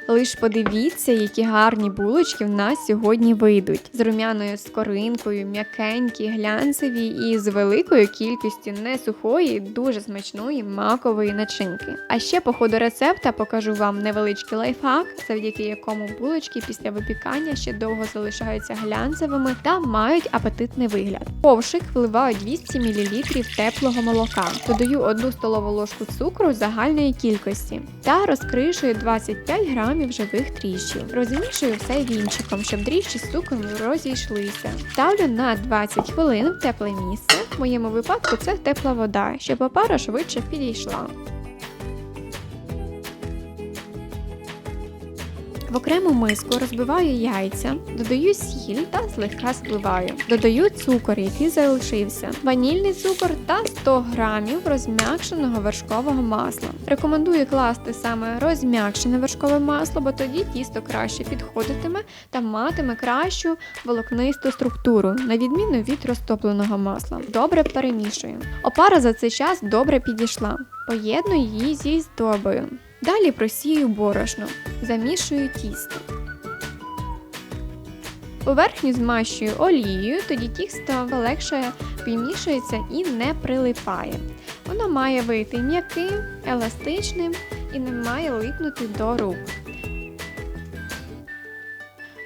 Лиш подивіться, які гарні булочки в нас сьогодні вийдуть. З рум'яною скоринкою, м'якенькі, глянцеві і з великою кількістю несухої, дуже смачної макової начинки. А ще по ходу рецепта покажу вам невеличкий лайфхак, завдяки якому булочки після випікання ще довго залишаються глянцевими та мають апетитний вигляд. В ковшик вливаю 200 мл теплого молока, додаю 1 столову ложку цукру загальної кількості та розкришую 25 грамів живих дріжджів. Розмішую все вінчиком, щоб дріжджі з цукром розійшлися. Ставлю на 20 хвилин в тепле місце. В моєму випадку це тепла вода, щоб опара швидше підійшла. В окрему миску розбиваю яйця, додаю сіль та злегка збиваю. Додаю цукор, який залишився, ванільний цукор та 100 грамів розм'якшеного вершкового масла. Рекомендую класти саме розм'якшене вершкове масло, бо тоді тісто краще підходитиме та матиме кращу волокнисту структуру, на відміну від розтопленого масла. Добре перемішую. Опара за цей час добре підійшла. Поєдную її зі здобою. Далі просію борошно, замішую тісто. Поверхню змащую олією, тоді тісто легше вимішується і не прилипає. Воно має вийти м'яким, еластичним і не має липнути до рук.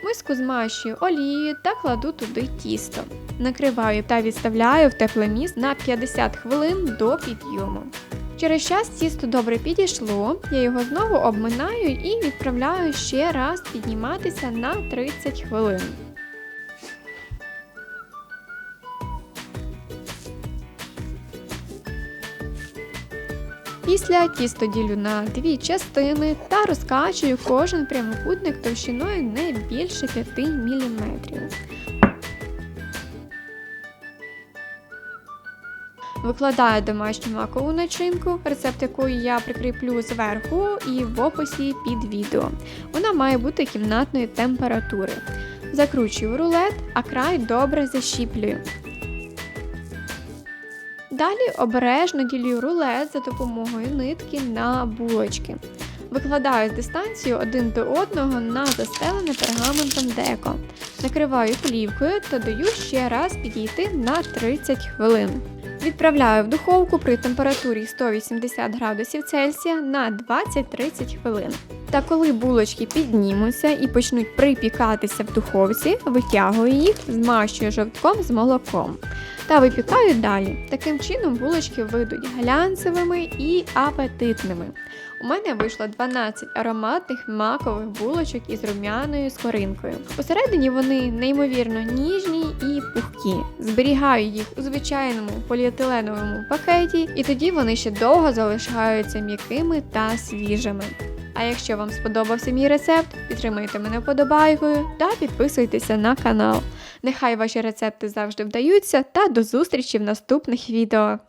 Миску змащую олією та кладу туди тісто. Накриваю та відставляю в тепле місце на 50 хвилин до підйому. Через час тісто добре підійшло, я його знову обминаю і відправляю ще раз підніматися на 30 хвилин. Після тісто ділю на 2 частини та розкачую кожен прямокутник товщиною не більше 5 мм. Викладаю домашню макову начинку, рецепт якої я прикріплю зверху і в описі під відео. Вона має бути кімнатної температури. Закручую в рулет, а край добре защіплюю. Далі обережно ділю рулет за допомогою нитки на булочки. Викладаю з дистанцією один до одного на застелене пергаментом деко. Накриваю плівкою та даю ще раз підійти на 30 хвилин. Відправляю в духовку при температурі 180 градусів Цельсія на 20-30 хвилин. Та коли булочки піднімуться і почнуть припікатися в духовці, витягую їх, змащую жовтком з молоком та випікаю далі. Таким чином булочки вийдуть глянцевими і апетитними. У мене вийшло 12 ароматних макових булочок із рум'яною скоринкою. Посередині вони неймовірно ніжні і пухкі. Зберігаю їх у звичайному поліетиленовому пакеті, і тоді вони ще довго залишаються м'якими та свіжими. А якщо вам сподобався мій рецепт, підтримайте мене вподобайкою та підписуйтеся на канал. Нехай ваші рецепти завжди вдаються, та до зустрічі в наступних відео!